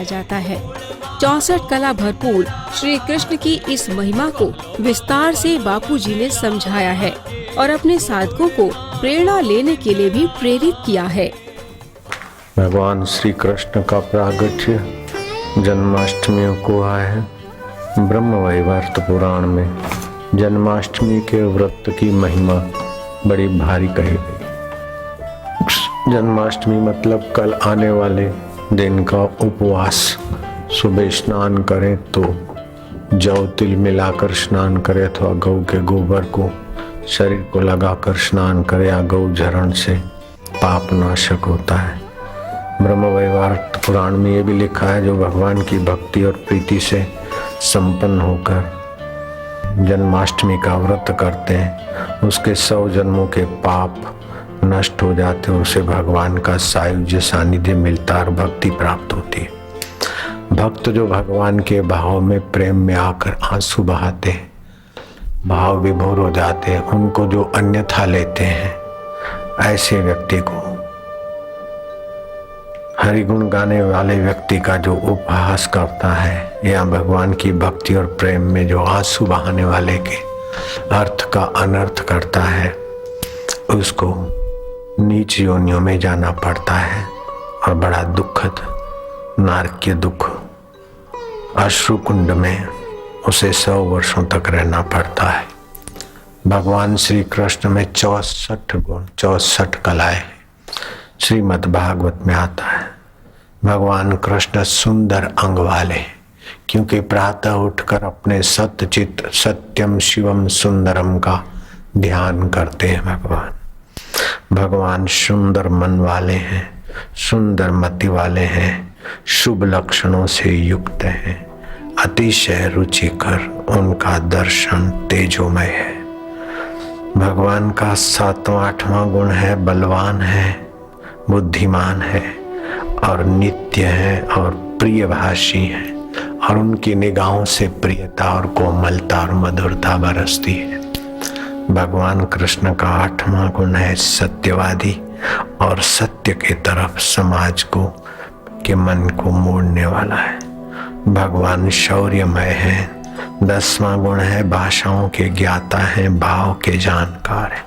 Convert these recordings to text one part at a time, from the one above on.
जाता है। 64 कला भरपूर श्री कृष्ण की इस महिमा को विस्तार से बापूजी ने समझाया है और अपने साधकों को प्रेरणा लेने के लिए भी प्रेरित किया है। भगवान श्री कृष्ण का प्रागट्य जन्माष्टमी को हुआ है। ब्रह्म वैवर्त पुराण में जन्माष्टमी के व्रत की महिमा बड़ी भारी कही गई। जन्माष्टमी मतलब कल आने वाले दिन का उपवास। सुबह स्नान करें तो जौ तिल मिलाकर स्नान करें अथवा गौ के गोबर को शरीर को लगाकर स्नान करें या गौ झरण से पाप नाशक होता है। ब्रह्म वैवर्त पुराण में ये भी लिखा है, जो भगवान की भक्ति और प्रीति से संपन्न होकर जन्माष्टमी का व्रत करते हैं उसके 100 जन्मों के पाप नष्ट हो जाते हैं, उसे भगवान का सायुज्य सानिध्य मिलता और भक्ति प्राप्त होती है। भक्त जो भगवान के भाव में प्रेम में आकर आंसू बहाते हैं, भाव विभोर हो जाते हैं, उनको जो अन्यथा लेते हैं, ऐसे व्यक्ति को हरिगुण गाने वाले व्यक्ति का जो उपहास करता है या भगवान की भक्ति और प्रेम में जो आंसू बहाने वाले के अर्थ का अनर्थ करता है, उसको नीच योनियों में जाना पड़ता है और बड़ा दुखद नारकीय दुख अश्रु कुंड में उसे 100 वर्षों तक रहना पड़ता है। भगवान श्री कृष्ण में 64 गुण 64 कलाएं श्रीमद् भागवत में आता है। भगवान कृष्ण सुंदर अंग वाले, क्योंकि प्रातः उठकर अपने सत्यचित सत्यम शिवम सुंदरम का ध्यान करते हैं। भगवान सुंदर मन वाले हैं, सुंदर मति वाले हैं, शुभ लक्षणों से युक्त हैं, अतिशय रुचिकर, उनका दर्शन तेजोमय है। भगवान का 7वां 8वां गुण है बलवान है, बुद्धिमान है और नित्य है और प्रियभाषी है और उनकी निगाहों से प्रियता और कोमलता और मधुरता बरसती है। भगवान कृष्ण का 8वां गुण है सत्यवादी और सत्य के तरफ समाज को के मन को मोड़ने वाला है। भगवान शौर्यमय है। 10वां गुण है भाषाओं के ज्ञाता है, भाव के जानकार है।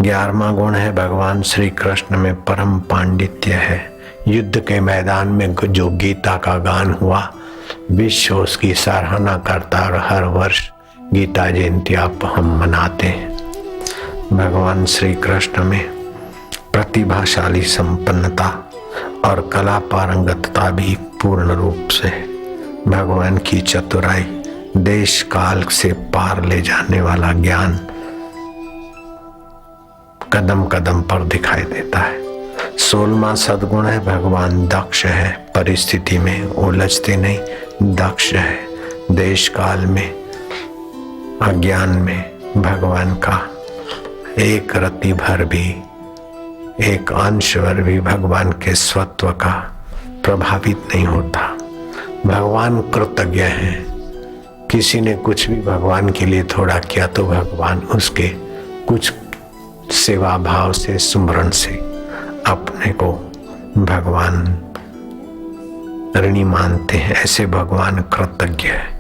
11वां गुण है भगवान श्री कृष्ण में परम पांडित्य है। युद्ध के मैदान में जो गीता का गान हुआ, विश्व उसकी सराहना करता और हर वर्ष गीता जयंती आप हम मनाते हैं। भगवान श्री कृष्ण में प्रतिभाशाली संपन्नता और कला पारंगतता भी पूर्ण रूप से। भगवान की चतुराई, देश काल से पार ले जाने वाला ज्ञान कदम कदम पर दिखाई देता है। 16वां सद्गुण है भगवान दक्ष है, परिस्थिति में उलझते नहीं, दक्ष है। देश काल में अज्ञान में भगवान का एक रति भर भी, एक अंश भर भी भगवान के स्वत्व का प्रभावित नहीं होता। भगवान कृतज्ञ है। किसी ने कुछ भी भगवान के लिए थोड़ा किया तो भगवान उसके कुछ सेवा भाव से, सुमरण से अपने को भगवान ऋणी मानते हैं। ऐसे भगवान कृतज्ञ है।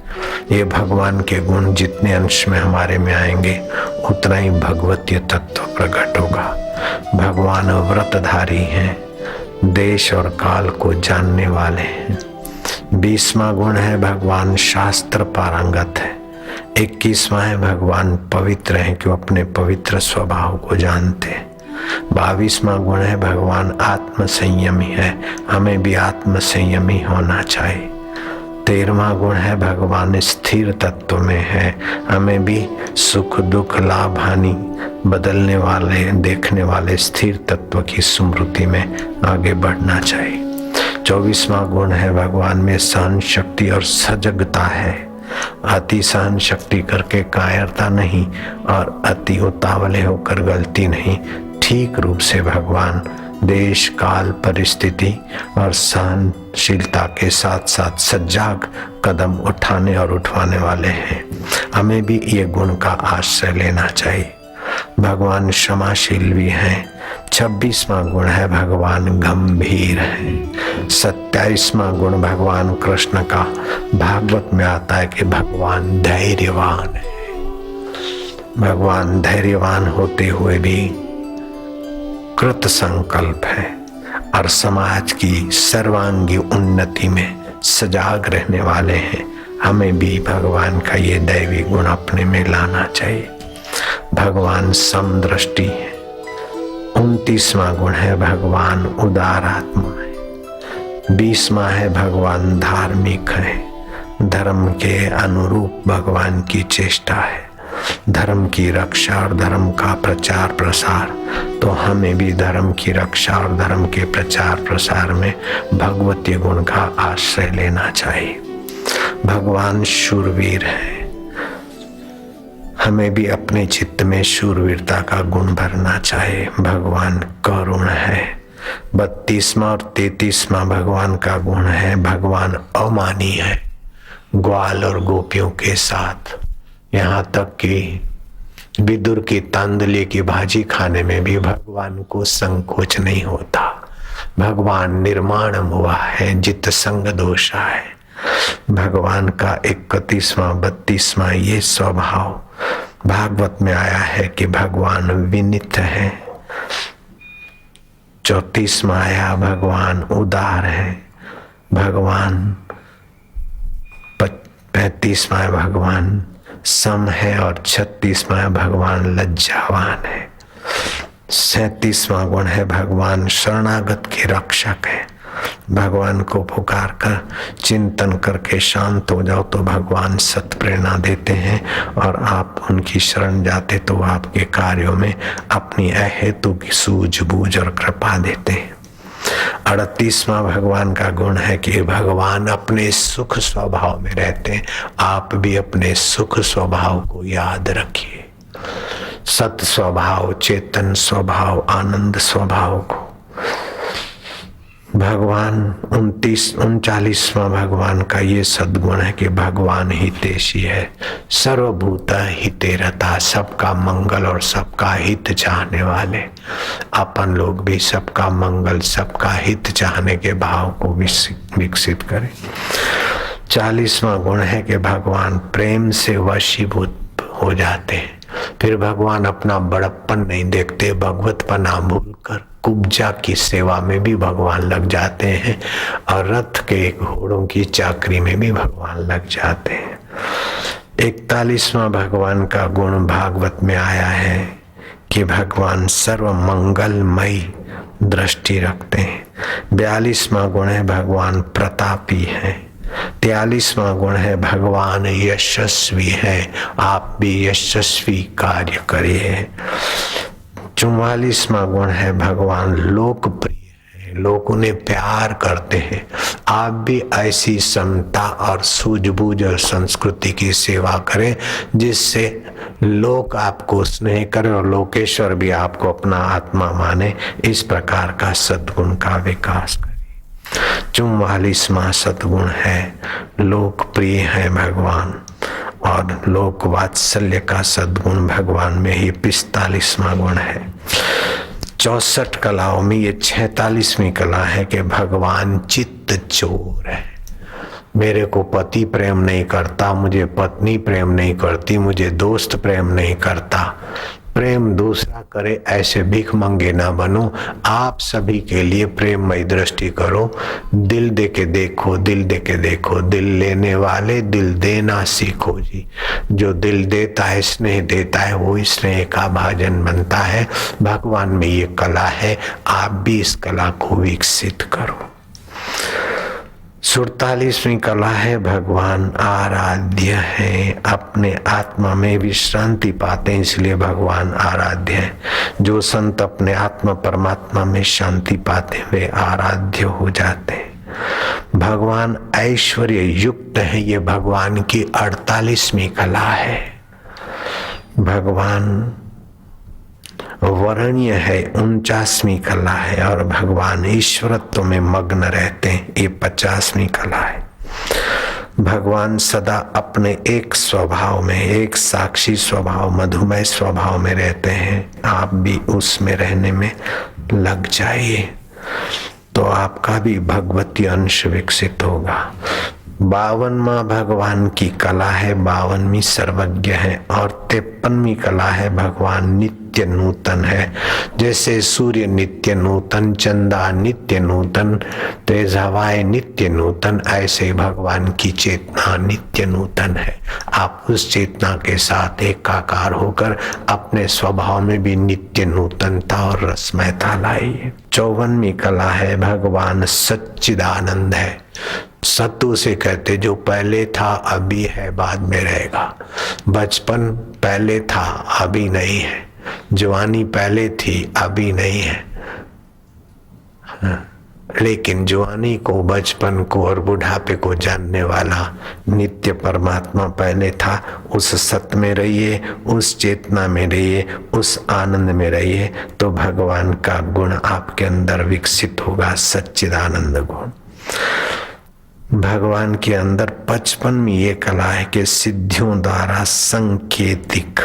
ये भगवान के गुण जितने अंश में हमारे में आएंगे उतना ही भगवतीय तत्व प्रकट होगा। भगवान व्रतधारी हैं, देश और काल को जानने वाले हैं। 20वां गुण है भगवान शास्त्र पारंगत है। 21वां है भगवान पवित्र हैं, क्यों अपने पवित्र स्वभाव को जानते हैं। 22वां गुण है भगवान आत्म संयमी है, हमें भी आत्म संयमी होना चाहिए। 13वां गुण है भगवान स्थिर तत्व में है, हमें भी सुख दुख लाभ हानि बदलने वाले देखने वाले स्थिर तत्व की स्मृति में आगे बढ़ना चाहिए। 24वां गुण है भगवान में सहन शक्ति और सजगता है। अति सहन शक्ति करके कायरता नहीं और अति उतावले होकर गलती नहीं। ठीक रूप से भगवान देश काल परिस्थिति और सहनशीलता के साथ साथ सजग कदम उठाने और उठवाने वाले हैं। हमें भी ये गुण का आश्रय लेना चाहिए। भगवान क्षमाशील भी हैं, 26वां गुण है भगवान गंभीर है। 27वां गुण भगवान कृष्ण का भागवत में आता है कि भगवान धैर्यवान है। भगवान धैर्यवान होते हुए भी कृत संकल्प है और समाज की सर्वांगी उन्नति में सजाग रहने वाले हैं। हमें भी भगवान का ये दैवी गुण अपने में लाना चाहिए। भगवान समदृष्टि है। 29वां गुण है भगवान उदार आत्मा है। 20वां है भगवान धार्मिक है। धर्म के अनुरूप भगवान की चेष्टा है, धर्म की रक्षा और धर्म का प्रचार प्रसार। तो हमें भी धर्म की रक्षा और धर्म के प्रचार प्रसार में भगवती गुण का आश्रय लेना चाहिए। भगवान शूरवीर है। हमें भी अपने चित्त में शूरवीरता का गुण भरना चाहिए। भगवान करुण है। 32वां और 33वां भगवान का गुण है भगवान अमानी है। ग्वाल और गोपियों के साथ, यहाँ तक कि विदुर की तांदुली की भाजी खाने में भी भगवान को संकोच नहीं होता। भगवान निर्माण हुआ है, जित संग दोषा है। भगवान का 31वां 32वां ये स्वभाव भागवत में आया है कि भगवान विनित है। 34वां आया भगवान उदार है। भगवान 35वां भगवान सम है और 36वां भगवान लज्जावान है। 37वां गुण है भगवान शरणागत के रक्षक है। भगवान को पुकार कर चिंतन करके शांत हो जाओ तो भगवान सत प्रेरणा देते हैं और आप उनकी शरण जाते तो आपके कार्यों में अपनी अहेतु की सूझबूझ और कृपा देते हैं। 38वां भगवान का गुण है कि भगवान अपने सुख स्वभाव में रहते हैं। आप भी अपने सुख स्वभाव को याद रखिए। सत स्वभाव, चेतन स्वभाव, आनंद स्वभाव को। भगवान 39वां भगवान का ये सद्गुण है कि भगवान हितैषी है। सर्वभूत हिते रता, सबका मंगल और सबका हित चाहने वाले। अपन लोग भी सबका मंगल, सबका हित चाहने के भाव को विकसित करें। 40वां गुण है कि भगवान प्रेम से वशीभूत हो जाते हैं। फिर भगवान अपना बड़प्पन नहीं देखते, भगवतपना भूलकर कुब्जा की सेवा में भी भगवान लग जाते हैं और रथ के घोड़ों की चाकरी में भी भगवान लग जाते हैं। 41वां भगवान का गुण भागवत में आया है कि भगवान सर्व मंगलमयी दृष्टि रखते हैं। 42वां गुण है भगवान प्रतापी है। 43वां गुण है भगवान यशस्वी है। आप भी यशस्वी कार्य करिए। 44वां गुण है भगवान लोकप्रिय है, लोग उन्हें प्यार करते हैं। आप भी ऐसी समता और सूझबूझ और संस्कृति की सेवा करें जिससे लोग आपको स्नेह करें और लोकेश्वर भी आपको अपना आत्मा माने। इस प्रकार का सद्गुण का विकास करें। 44वां सद्गुण है लोकप्रिय है भगवान और लोक वात्सल्य का सद्गुण भगवान में ही 45वां गुण है। 64 कलाओं में ये 46वीं कला है कि भगवान चित्त चोर है। मेरे को पति प्रेम नहीं करता, मुझे पत्नी प्रेम नहीं करती, मुझे दोस्त प्रेम नहीं करता। प्रेम दूसरा करे ऐसे भीख मंगे ना बनो। आप सभी के लिए प्रेममय दृष्टि करो। दिल दे के देखो, दिल दे के देखो। दिल लेने वाले दिल देना सीखो जी। जो दिल देता है, स्नेह देता है, वो स्नेह का भाजन बनता है। भगवान में ये कला है, आप भी इस कला को विकसित करो। 47वीं कला है भगवान आराध्य है। अपने आत्मा में विश्रांति पाते हैं, इसलिए भगवान आराध्य है। जो संत अपने आत्मा परमात्मा में शांति पाते वे आराध्य हो जाते हैं। भगवान ऐश्वर्य युक्त है, ये भगवान की 48वीं कला है। भगवान वरणीय है, 49वीं कला है और भगवान ईश्वरत्व में मग्न रहते हैं, ये 50वीं कला है। भगवान सदा अपने एक स्वभाव में, एक साक्षी स्वभाव, मधुमय स्वभाव में रहते हैं। आप भी उसमें रहने में लग जाइए तो आपका भी भगवती अंश विकसित होगा। 52वां भगवान की कला है, 52वीं सर्वज्ञ है और 53वीं कला है भगवान नित्य नूतन है। जैसे सूर्य नित्य नूतन, चंदा नित्य नूतन, तेज हवाएं नित्य नूतन, ऐसे भगवान की चेतना नित्य नूतन है। आप उस चेतना के साथ एकाकार होकर अपने स्वभाव में भी नित्य नूतनता और रसमयता लाइए। 54वीं कला है भगवान सच्चिदानंद है। सत्तू से कहते जो पहले था अभी है बाद में रहेगा। बचपन पहले था अभी नहीं है, जवानी पहले थी अभी नहीं है। लेकिन जवानी को, बचपन को और बुढ़ापे को जानने वाला नित्य परमात्मा पहले था। उस सत्य में रहिए, उस चेतना में रहिए, उस आनंद में रहिए तो भगवान का गुण आपके अंदर विकसित होगा, सच्चिदानंद गुण। भगवान के अंदर 55वीं ये कला है कि सिद्धियों द्वारा सांकेतिक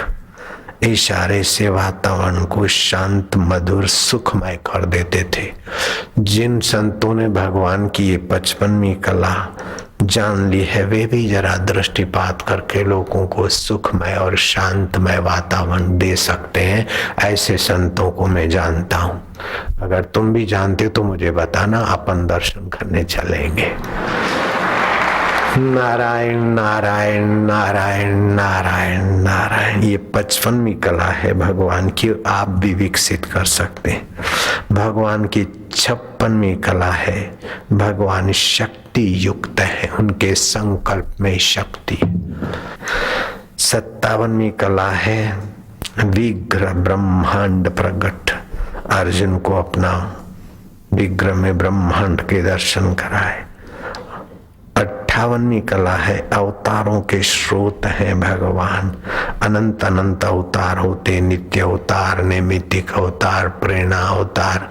इशारे से वातावरण को शांत, मधुर, सुखमय कर देते थे। जिन संतों ने भगवान की ये 55वीं कला जान ली है वे भी जरा दृष्टिपात करके लोगों को सुखमय और शांतमय वातावरण दे सकते हैं। ऐसे संतों को मैं जानता हूँ। अगर तुम भी जानते तो मुझे बताना, अपन दर्शन करने चलेंगे। नारायण नारायण नारायण नारायण नारायण। ये 55वीं कला है भगवान की, आप भी विकसित कर सकते हैं। भगवान की 56वीं कला है, भगवान शक्ति युक्त है, उनके संकल्प में शक्ति। 57वीं कला है विग्रह ब्रह्मांड प्रकट। अर्जुन को अपना विग्रह में ब्रह्मांड के दर्शन कराए। 58वीं कला है अवतारों के स्रोत हैं भगवान। अनंत अनंत अवतार होते, नित्य अवतार, नैमित्तिक अवतार, प्रेरणा अवतार,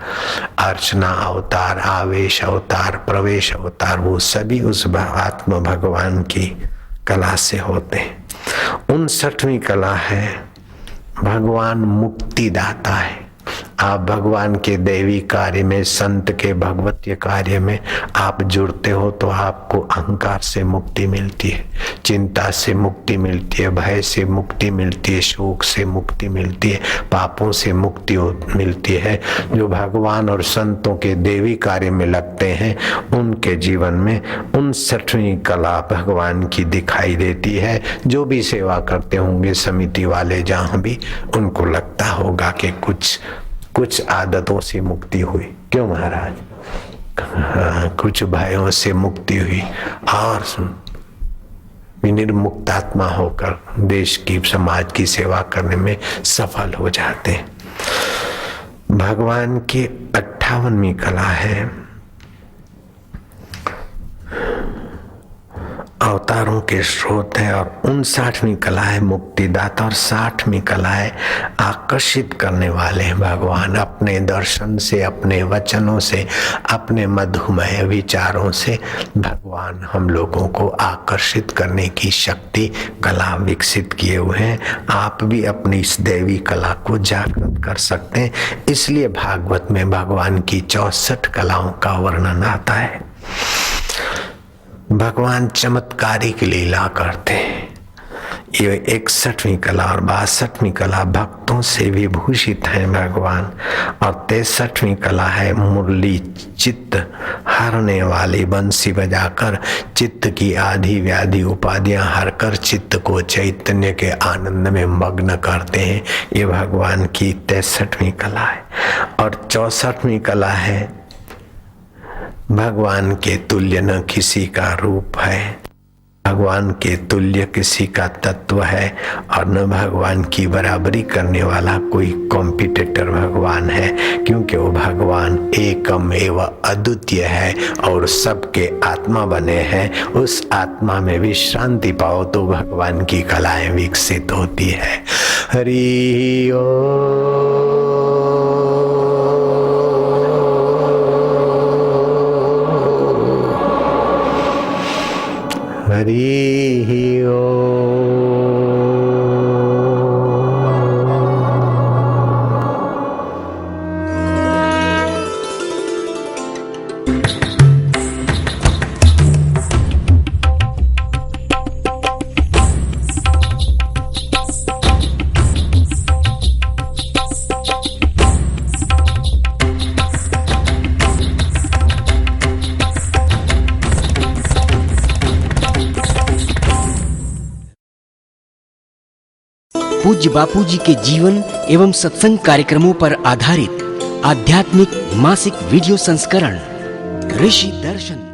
अर्चना अवतार, आवेश अवतार, प्रवेश अवतार, वो सभी उस आत्म भगवान की कला से होते हैं। 59वीं कला है भगवान मुक्ति दाता है। आप भगवान के दैवी कार्य में, संत के भगवतीय कार्य में आप जुड़ते हो तो आपको अहंकार से मुक्ति मिलती है, चिंता से मुक्ति मिलती है, भय से मुक्ति मिलती है, शोक से मुक्ति मिलती है, पापों से मुक्ति मिलती है। जो भगवान और संतों के दैवी कार्य में लगते हैं उनके जीवन में 59वीं कला भगवान की दिखाई देती है। जो भी सेवा करते होंगे समिति वाले जहाँ भी, उनको लगता होगा कि कुछ आदतों से मुक्ति हुई। क्यों महाराज? कुछ भयों से मुक्ति हुई और निर्मुक्तात्मा होकर देश की, समाज की सेवा करने में सफल हो जाते हैं। भगवान की 58वीं कला है अवतारों के स्रोत है और 59वीं कला है मुक्तिदाता और 60वीं कला है आकर्षित करने वाले हैं भगवान। अपने दर्शन से, अपने वचनों से, अपने मधुमय विचारों से भगवान हम लोगों को आकर्षित करने की शक्ति, कला विकसित किए हुए हैं। आप भी अपनी इस दैवी कला को जागृत कर सकते हैं। इसलिए भागवत में भगवान की 64 कलाओं का वर्णन आता है। भगवान चमत्कारिक लीला करते हैं। ये 61वीं कला और 62वीं कला भक्तों से विभूषित है भगवान। और 63वीं कला है मुरली चित्त हरने वाली, बंसी बजाकर चित्त की आधी व्याधि उपाधियां हरकर चित्त को चैतन्य के आनंद में मग्न करते हैं। ये भगवान की 63वीं कला है। और 64वीं कला है भगवान के तुल्य न किसी का रूप है, भगवान के तुल्य किसी का तत्व है और न भगवान की बराबरी करने वाला कोई कॉम्पिटिटर भगवान है, क्योंकि वो भगवान एकम एवं अद्वितीय है और सबके आत्मा बने हैं। उस आत्मा में विश्रांति पाओ तो भगवान की कलाएं विकसित होती है। हरि ओम। हरि ओम। पूज्य बापूजी के जीवन एवं सत्संग कार्यक्रमों पर आधारित आध्यात्मिक मासिक वीडियो संस्करण ऋषि दर्शन।